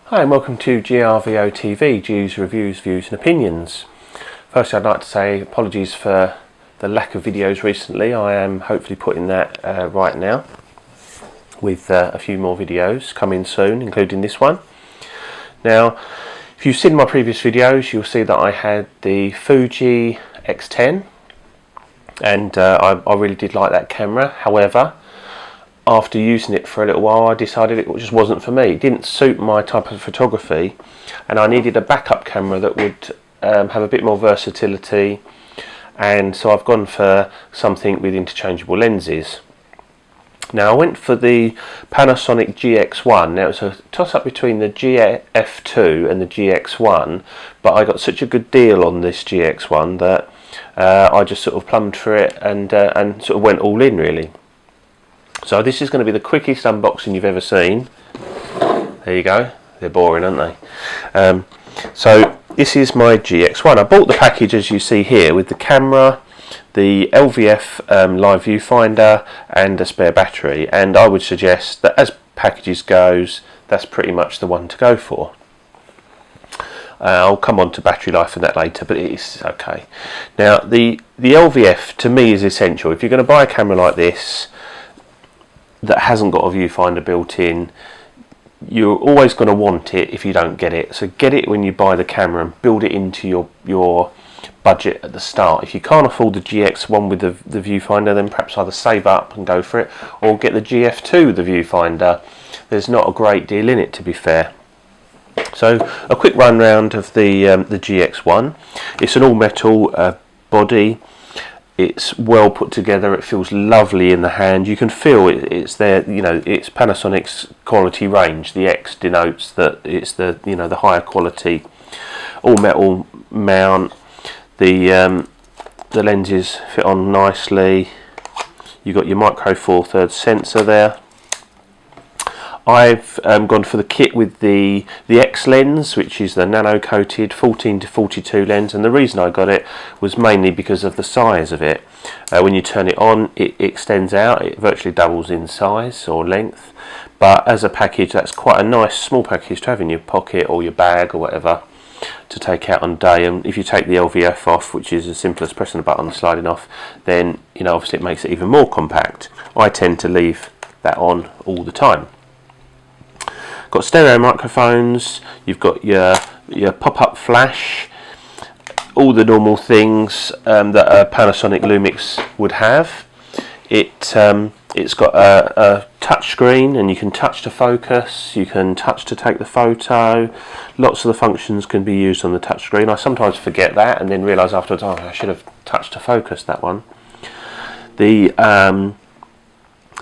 Hi and welcome to GRVO TV, G's Reviews, Views and Opinions. Firstly, I'd like to say apologies for the lack of videos recently. I am hopefully putting that right now with a few more videos coming soon, including this one. Now, if you've seen my previous videos, you'll see that I had the Fuji X10 and I really did like that camera. However, after using it for a little while, I decided it just wasn't for me. It didn't suit my type of photography, and I needed a backup camera that would have a bit more versatility, and so I've gone for something with interchangeable lenses. Now, I went for the Panasonic GX1. Now, it's a toss-up between the GF2 and the GX1, but I got such a good deal on this GX1 that I just sort of plumbed for it and sort of went all in, really. So this is going to be the quickest unboxing you've ever seen. There you go. They're boring, aren't they? So this is my GX1. I bought the package as you see here with the camera, the LVF live viewfinder and a spare battery, and I would suggest that as packages goes, that's pretty much the one to go for. I'll come on to battery life and that later, but it's okay. Now the LVF to me is essential. If you're going to buy a camera like this that hasn't got a viewfinder built in, you're always going to want it if you don't get it. So get it when you buy the camera and build it into your budget at the start. If you can't afford the GX1 with the viewfinder, then perhaps either save up and go for it, or get the GF2 with the viewfinder. There's not a great deal in it, to be fair. So a quick run round of the GX1. It's an all metal body. It's well put together. It feels lovely in the hand. You can feel it's there. You know, it's Panasonic's quality range. The X denotes that it's the the higher quality all metal mount. The lenses fit on nicely. You've got your micro four thirds sensor there. I've gone for the kit with the X lens, which is the nano coated 14 to 42 lens, and the reason I got it was mainly because of the size of it. When you turn it on, it extends out. It virtually doubles in size or length, but as a package, that's quite a nice small package to have in your pocket or your bag or whatever to take out on a day. And if you take the LVF off, which is as simple as pressing a button and sliding off, then obviously it makes it even more compact. I tend to leave that on all the time. Got stereo microphones, you've got your pop-up flash, all the normal things that a Panasonic Lumix would have. It's got a touch screen, and you can touch to focus, you can touch to take the photo. Lots of the functions can be used on the touch screen. I sometimes forget that and then realise afterwards, oh, I should have touched to focus that one.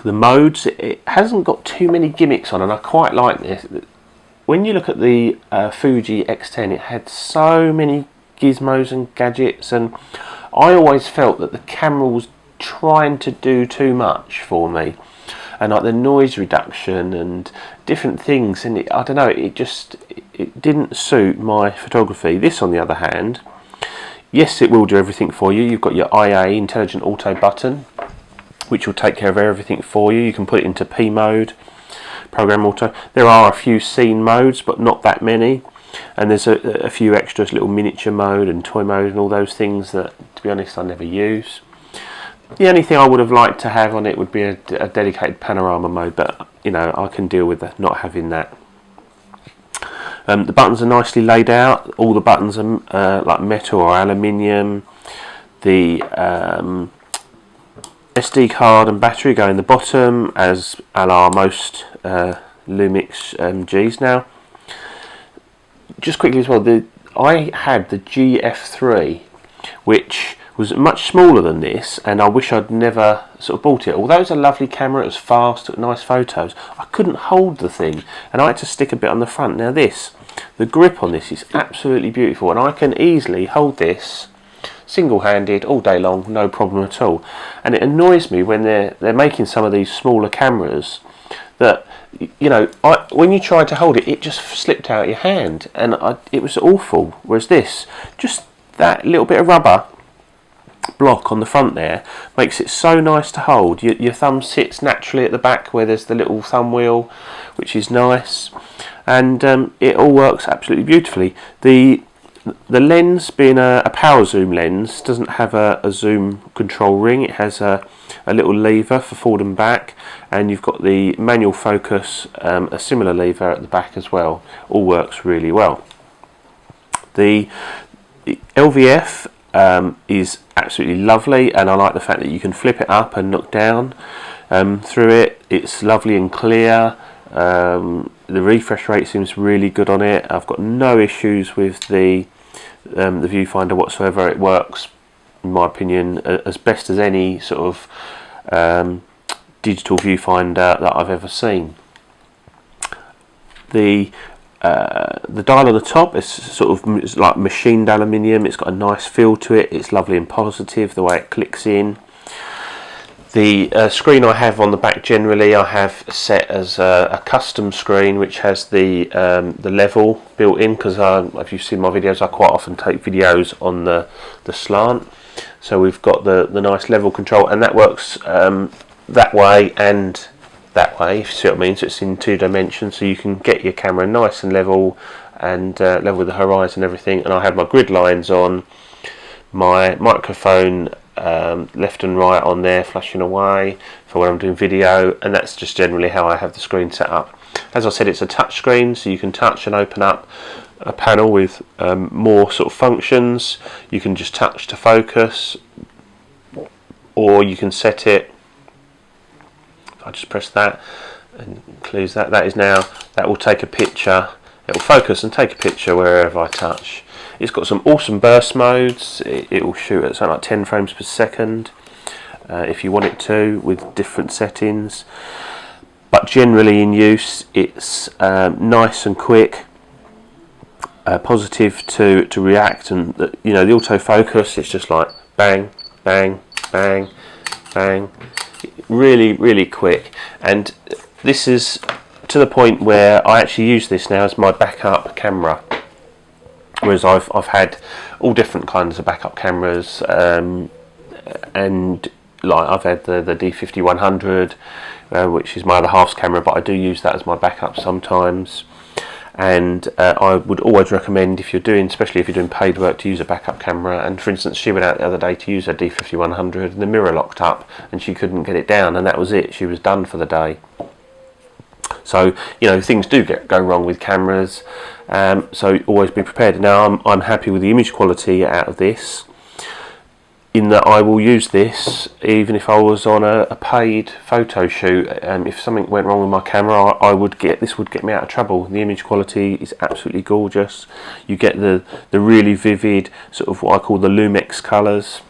The modes, it hasn't got too many gimmicks on, and I quite like this. When you look at the Fuji X10, it had so many gizmos and gadgets, and I always felt that the camera was trying to do too much for me, and like the noise reduction and different things, and I don't know, it didn't suit my photography. This, on the other hand, yes, it will do everything for you. You've got your IA, Intelligent Auto button, which will take care of everything for you. You can put it into P mode, program auto. There are a few scene modes, but not that many, and there's a few extras, little miniature mode and toy mode and all those things that, to be honest, I never use. The only thing I would have liked to have on it would be a dedicated panorama mode, but I can deal with not having that. The buttons are nicely laid out. All the buttons are like metal or aluminium. The SD card and battery go in the bottom, as are most Lumix Gs now. Just quickly as well, I had the GF3, which was much smaller than this, and I wish I'd never sort of bought it. Although it's a lovely camera, it was fast, took nice photos, I couldn't hold the thing, and I had to stick a bit on the front. Now the grip on this is absolutely beautiful, and I can easily hold this single-handed all day long, no problem at all. And it annoys me when they're making some of these smaller cameras that when you try to hold it, it just slipped out of your hand, and it was awful. Whereas this, just that little bit of rubber, block on the front there makes it so nice to hold. Your thumb sits naturally at the back where there's the little thumb wheel, which is nice, and it all works absolutely beautifully. The lens, being a power zoom lens, doesn't have a zoom control ring. It has a little lever for forward and back, and you've got the manual focus, a similar lever at the back as well. All works really well. The LVF is absolutely lovely, and I like the fact that you can flip it up and look down through it. It's lovely and clear. The refresh rate seems really good on it. I've got no issues with the viewfinder whatsoever. It works, in my opinion, as best as any sort of digital viewfinder that I've ever seen. The dial on the top is it's like machined aluminium. It's got a nice feel to it. It's lovely and positive the way it clicks in. The screen I have on the back, generally I have set as a custom screen, which has the level built in, because if you've seen my videos, I quite often take videos on the slant. So we've got the nice level control, and that works that way and that way, if you see what I mean. So it's in 2 dimensions, so you can get your camera nice and level, and level with the horizon and everything. And I have my grid lines on, my microphone left and right on there flashing away for when I'm doing video, and that's just generally how I have the screen set up. As I said, it's a touch screen, so you can touch and open up a panel with more sort of functions. You can just touch to focus, or you can set it. If I just press that and close that, that will take a picture. It will focus and take a picture wherever I touch. It's got some awesome burst modes. It will shoot at something like 10 frames per second if you want it to, with different settings. But generally in use, it's nice and quick, positive to react, and the autofocus, it's just like bang, bang, bang, bang. Really, really quick. And this is to the point where I actually use this now as my backup camera. Whereas I've had all different kinds of backup cameras, and like I've had the D50-100, which is my other half's camera, but I do use that as my backup sometimes. And I would always recommend, especially if you're doing paid work, to use a backup camera. And for instance, she went out the other day to use her D50-100, and the mirror locked up and she couldn't get it down, and that was it. She was done for the day. So things do go wrong with cameras, so always be prepared. Now I'm happy with the image quality out of this, in that I will use this even if I was on a paid photo shoot. If something went wrong with my camera, this would get me out of trouble. The image quality is absolutely gorgeous. You get the really vivid sort of what I call the Lumix colours.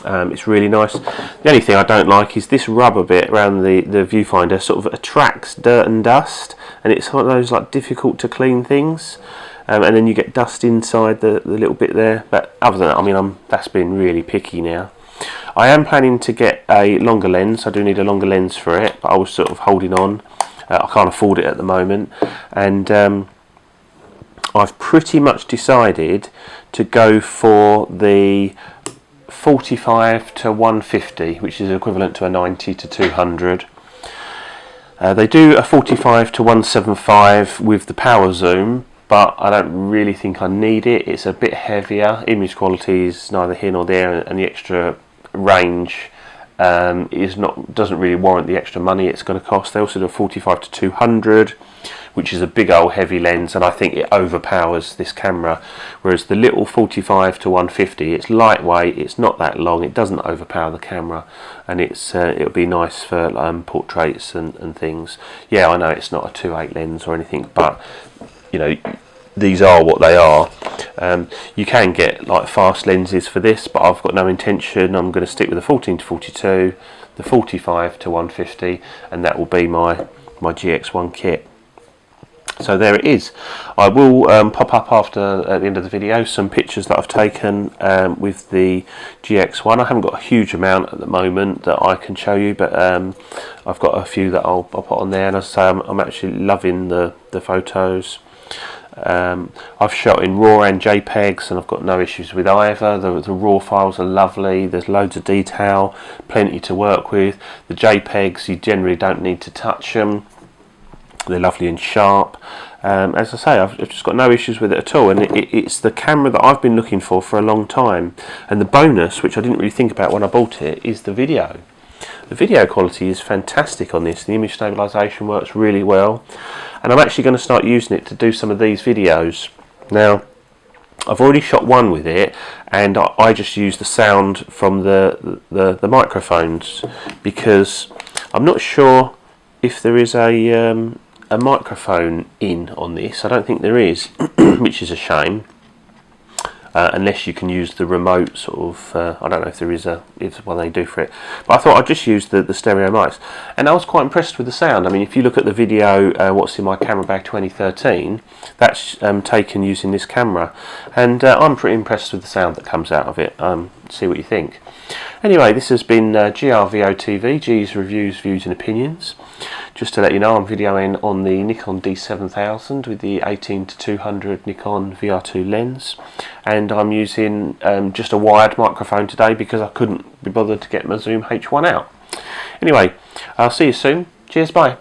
It's really nice. The only thing I don't like is this rubber bit around the viewfinder sort of attracts dirt and dust, and it's one of those like difficult to clean things, and then you get dust inside the little bit there. But other than that, I mean, that's been really picky now. I am planning to get a longer lens. I do need a longer lens for it, but I was sort of holding on. I can't afford it at the moment, and I've pretty much decided to go for the 45-150, which is equivalent to a 90-200. They do a 45-175 with the power zoom, but I don't really think I need it. It's a bit heavier. Image quality is neither here nor there, and the extra range doesn't really warrant the extra money it's going to cost. They also do a 45-200, which is a big old heavy lens, and I think it overpowers this camera. Whereas the little 45-150, it's lightweight, it's not that long, it doesn't overpower the camera, and it'll be nice for portraits and things. Yeah, I know it's not a 2.8 lens or anything, but these are what they are. You can get like fast lenses for this, but I've got no intention. I'm going to stick with the 14-42, the 45-150, and that will be my GX1 kit. So there it is. I will pop up at the end of the video some pictures that I've taken with the GX1. I haven't got a huge amount at the moment that I can show you, but I've got a few that I'll put on there, and as I say, I'm actually loving the photos. I've shot in RAW and JPEGs and I've got no issues with either. The RAW files are lovely, there's loads of detail, plenty to work with. The JPEGs, you generally don't need to touch them, they're lovely and sharp. As I say, I've just got no issues with it at all, and it's the camera that I've been looking for a long time. And the bonus, which I didn't really think about when I bought it, is the video. The video quality is fantastic on this. The image stabilisation works really well, and I'm actually going to start using it to do some of these videos. Now, I've already shot one with it, and I just use the sound from the microphones, because I'm not sure if there is a microphone in on this. I don't think there is, which is a shame. Unless you can use the remote sort of, I don't know if there is one they do for it, but I thought I'd just use the stereo mics, and I was quite impressed with the sound. I mean, if you look at the video, What's in My Camera Bag 2013, that's taken using this camera, and I'm pretty impressed with the sound that comes out of it. See what you think. Anyway, this has been GRVO TV, G's Reviews, Views and Opinions. Just to let you know, I'm videoing on the Nikon D7000 with the 18-200 Nikon VR2 lens, and I'm using just a wired microphone today because I couldn't be bothered to get my Zoom H1 out. Anyway, I'll see you soon. Cheers, bye.